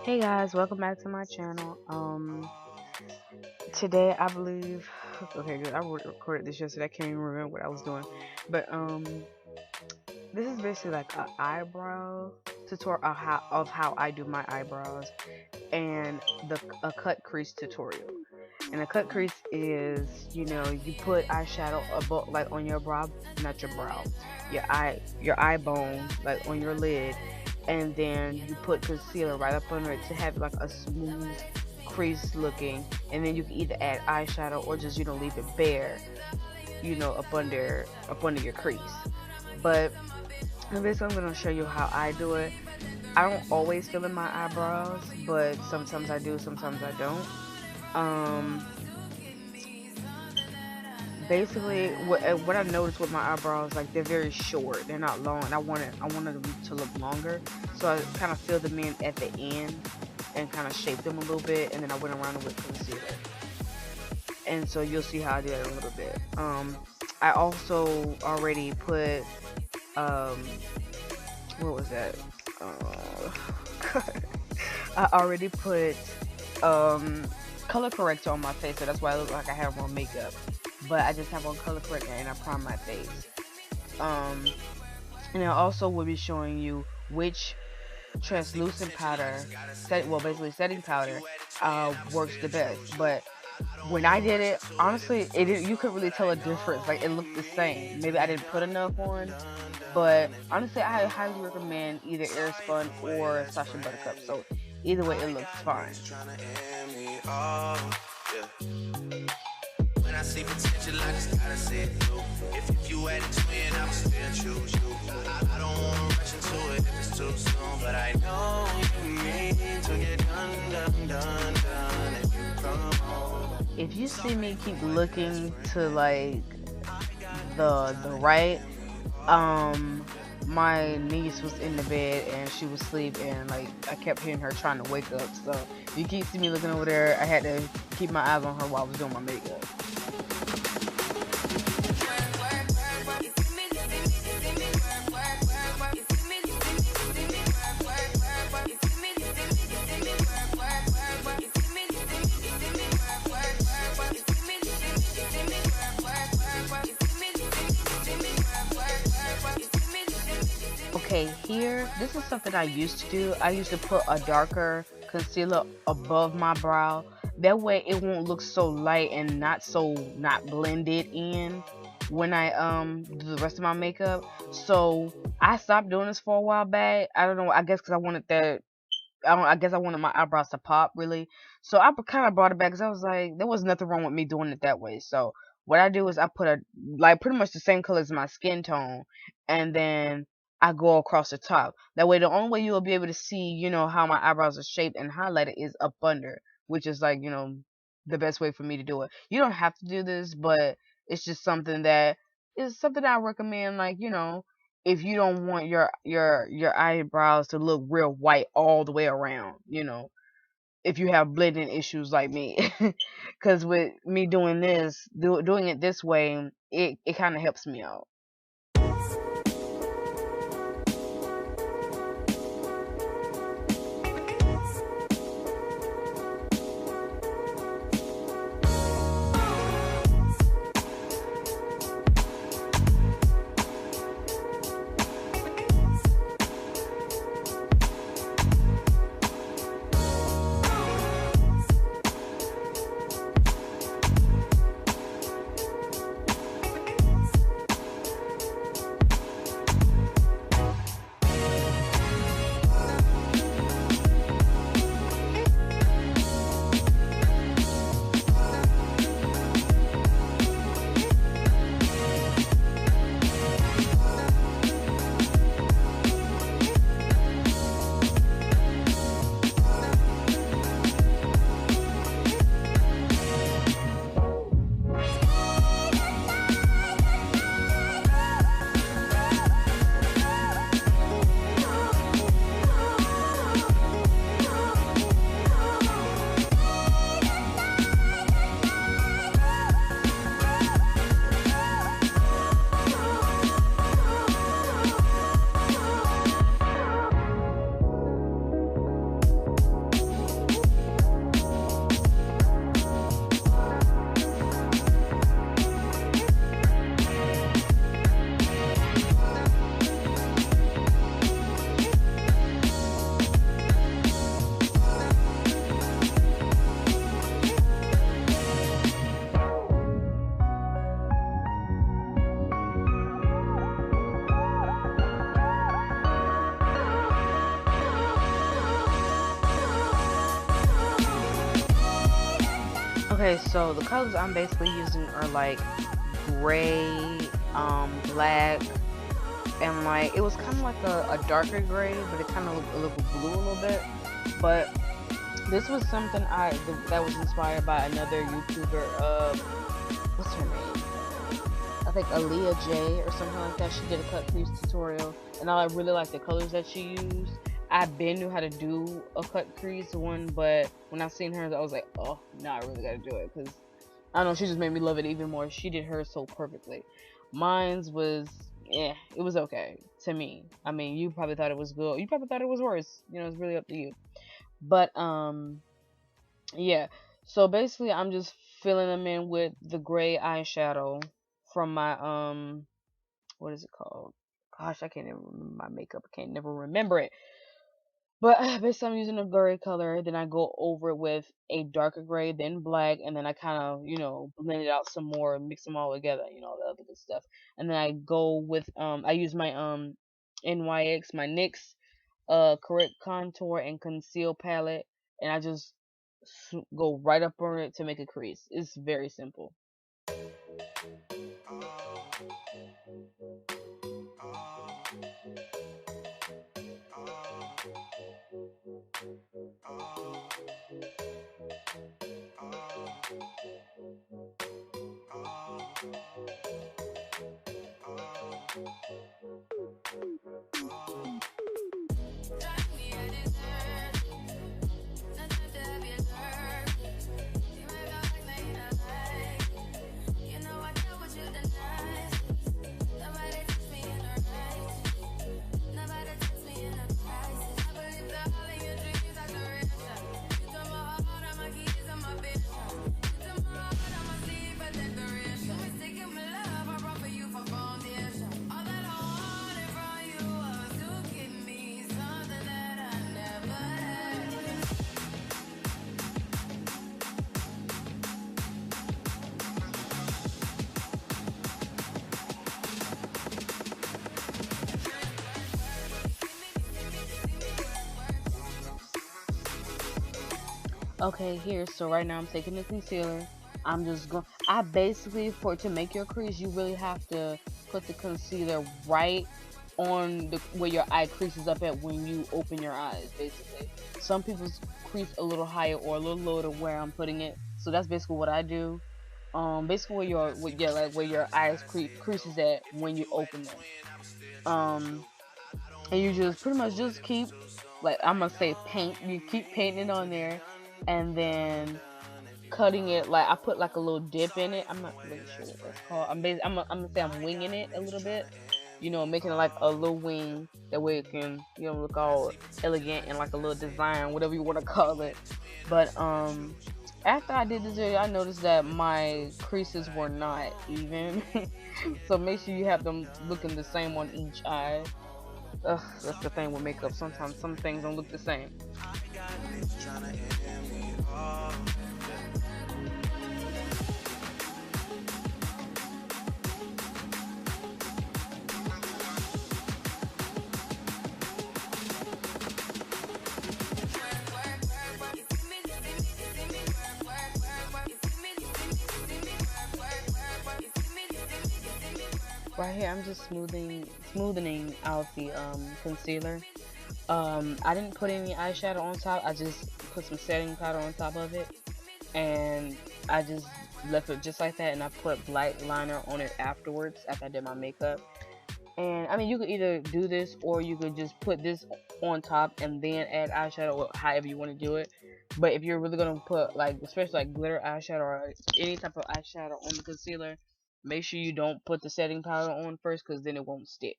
Hey guys, welcome back to my channel. Today I believe, okay, good. I recorded this yesterday. I can't even remember what I was doing, but this is basically like an eyebrow tutorial of how I do my eyebrows and a cut crease tutorial. And a cut crease is, you put eyeshadow above, like on your brow, not your brow, your eye bone, like on your lid, and then you put concealer right up under it to have like a smooth crease looking, and then you can either add eyeshadow or just leave it bare, up under your crease. But in this, I'm gonna show you how I do it. I don't always fill in my eyebrows, but sometimes I do, sometimes I don't. Um, Basically, what I noticed with my eyebrows, like they're very short, they're not long, and I wanted them to look longer, so I kind of filled them in at the end and kind of shaped them a little bit, and then I went around them with concealer. And so you'll see how I do that in a little bit. I also already put um, what was that? I already put um color corrector on my face, so that's why I look like I have on makeup. But I just have on color corrector and I prime my face. Um, and I also will be showing you which translucent powder, basically setting powder, works the best. But when I did it, honestly, you could really tell a difference. Like it looked the same. Maybe I didn't put enough on, but honestly, I highly recommend either Airspun or Sacha Buttercup. So either way, it looks fine. When I see potential, I just gotta see it through. If you had a twin, I would still choose you. I don't wanna rush into it if it's too soon, but I know you need to get done if you come home. If you see me keep looking to like the right, my niece was in the bed and she was asleep, and like I kept hearing her trying to wake up. So if you keep seeing me looking over there, I had to keep my eyes on her while I was doing my makeup. Okay, here, this is something I used to do. I used to put a darker concealer above my brow. That way it won't look so light and not blended in when I do the rest of my makeup. So I stopped doing this for a while back. I don't know, I guess because I wanted that I guess I wanted my eyebrows to pop really. So I kind of brought it back because I was like, there was nothing wrong with me doing it that way. So what I do is I put like pretty much the same color as my skin tone, and then I go across the top. That way, the only way you will be able to see, how my eyebrows are shaped and highlighted is up under, which is like, the best way for me to do it. You don't have to do this, but it's just something that is something I recommend. Like, if you don't want your eyebrows to look real white all the way around, if you have blending issues like me. Because with me doing doing it this way, it kind of helps me out. Okay, so the colors I'm basically using are like gray, black, and like it was kind of like a darker gray, but it kind of looked a little blue a little bit. But this was something that was inspired by another YouTuber. What's her name? I think Aaliyah J or something like that. She did a cut crease tutorial, and I really like the colors that she used. I been knew how to do a cut crease one, but when I seen hers, I was like, oh, no, I really gotta do it, because I don't know, she just made me love it even more. She did hers so perfectly. Mine's was, yeah, it was okay to me. I mean, you probably thought it was good. You probably thought it was worse. You know, it's really up to you. But yeah. So basically, I'm just filling them in with the gray eyeshadow from my what is it called? Gosh, I can't even remember my makeup. I can't never remember it. But basically, I'm using a gray color. Then I go over it with a darker gray, then black, and then I kind of, blend it out some more, mix them all together, the other good stuff. And then I go with I use my NYX, my NYX correct contour and conceal palette, and I just go right up on it to make a crease. It's very simple. Okay, here, so right now I'm taking the concealer. I'm just going, I basically, to make your crease, you really have to put the concealer right on where your eye creases up at when you open your eyes, basically. Some people's crease a little higher or a little lower to where I'm putting it. So that's basically what I do. Basically where your eyes creases at when you open them. Um, and you just pretty much just keep, like, I'm gonna say paint, you keep painting on there, and then cutting it, like I put like a little dip in it. I'm not really sure what that's called. I'm gonna say I'm winging it a little bit, making it like a little wing, that way it can, look all elegant and like a little design, whatever you want to call it. But after I did this video, I noticed that my creases were not even. So make sure you have them looking the same on each eye. Ugh, that's the thing with makeup. Sometimes some things don't look the same. Right here, I'm just smoothing out the concealer. I didn't put any eyeshadow on top. I just put some setting powder on top of it, and I just left it just like that. And I put black liner on it afterwards after I did my makeup. And I mean, you could either do this or you could just put this on top and then add eyeshadow, or however you want to do it. But if you're really gonna put, like, especially like glitter eyeshadow or any type of eyeshadow on the concealer, make sure you don't put the setting powder on first, because then it won't stick.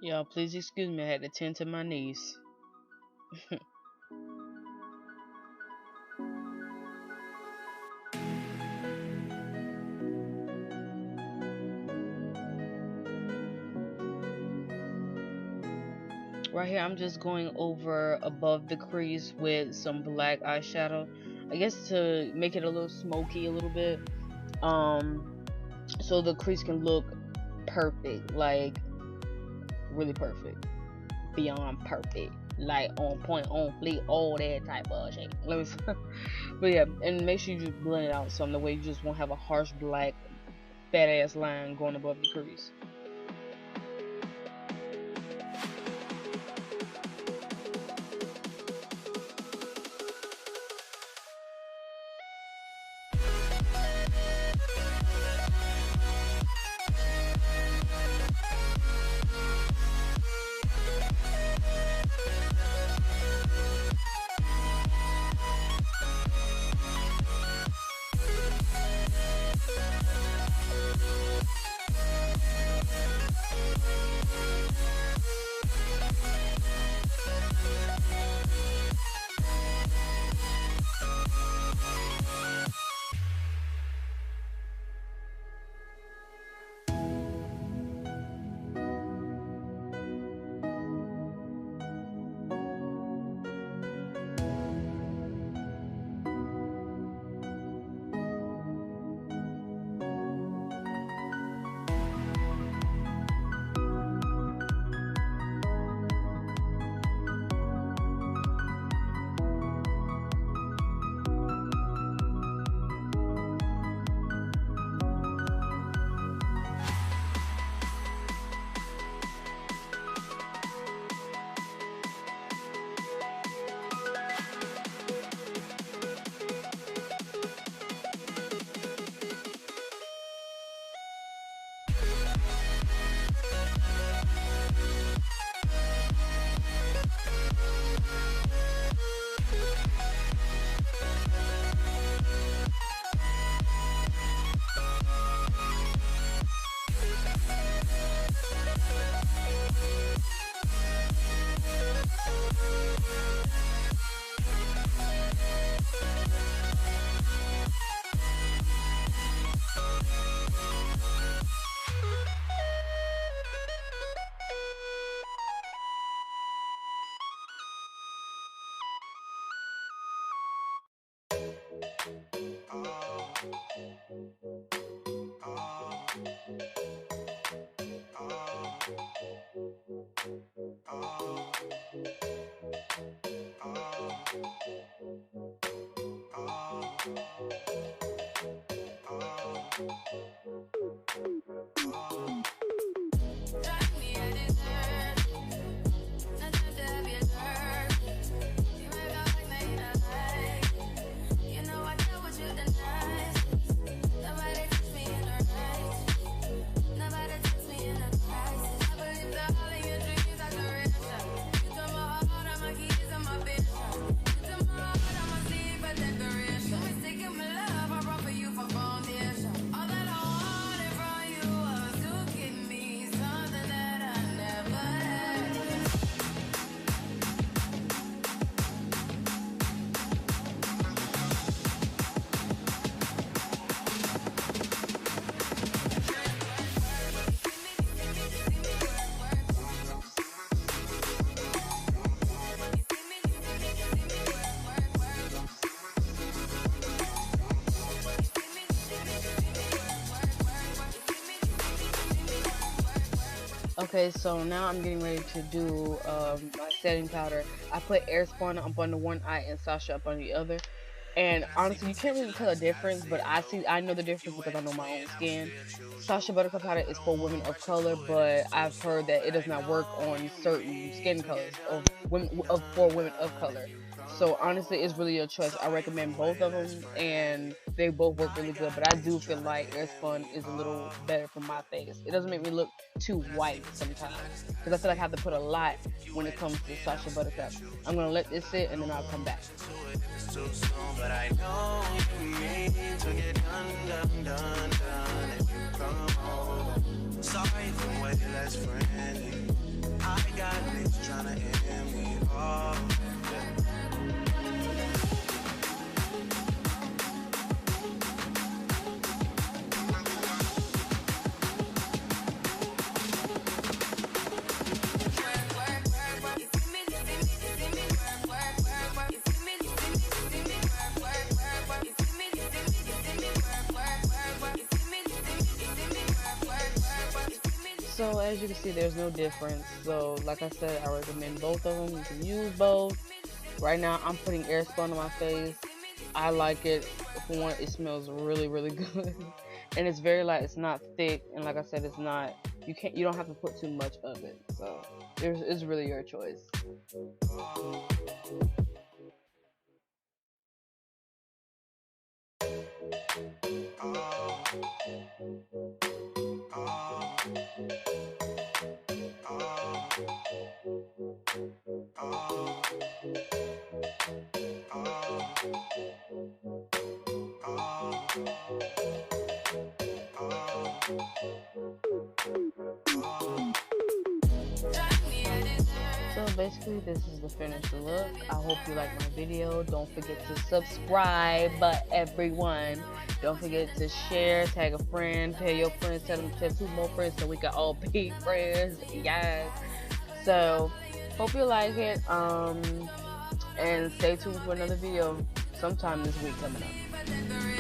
Y'all, please excuse me, I had to tend to my niece. Right here, I'm just going over above the crease with some black eyeshadow. I guess to make it a little smoky a little bit. so the crease can look perfect, like really perfect, beyond perfect, like on point, on fleek, all that type of shit. Let me but yeah, and make sure you just blend it out some the way you just won't have a harsh black fat ass line going above the crease. Okay, so now I'm getting ready to do my setting powder. I put Airspun up on the one eye and Sacha up on the other. And honestly, you can't really tell a difference, but I know the difference because I know my own skin. Sacha buttercup powder is for women of color, but I've heard that it does not work on certain skin colors of women for women of color. So honestly, it's really your choice. I recommend both of them, and they both work really good. But I do feel like Airspun is a little better for my face. It doesn't make me look too white sometimes because I feel like I have to put a lot when it comes to Sacha buttercup. I'm gonna let this sit, and then I'll come back. Too soon, but I know you need to get done if you come over. Sorry for way less friendly. I got niggas tryna end me off. as you can see, there's no difference. So like I said, I recommend both of them. You can use both. Right now I'm putting Airspun on my face. I like it. For one, it smells really really good. And it's very light, it's not thick, and like I said, it's not, you don't have to put too much of it. So it's really your choice. So basically this is the finished look. I hope you like my video. Don't forget to subscribe, everyone. Don't forget to share, tag a friend, tell your friends, tell them to tell 2 more friends so we can all be friends. Yes. So hope you like it. And stay tuned for another video sometime this week coming up.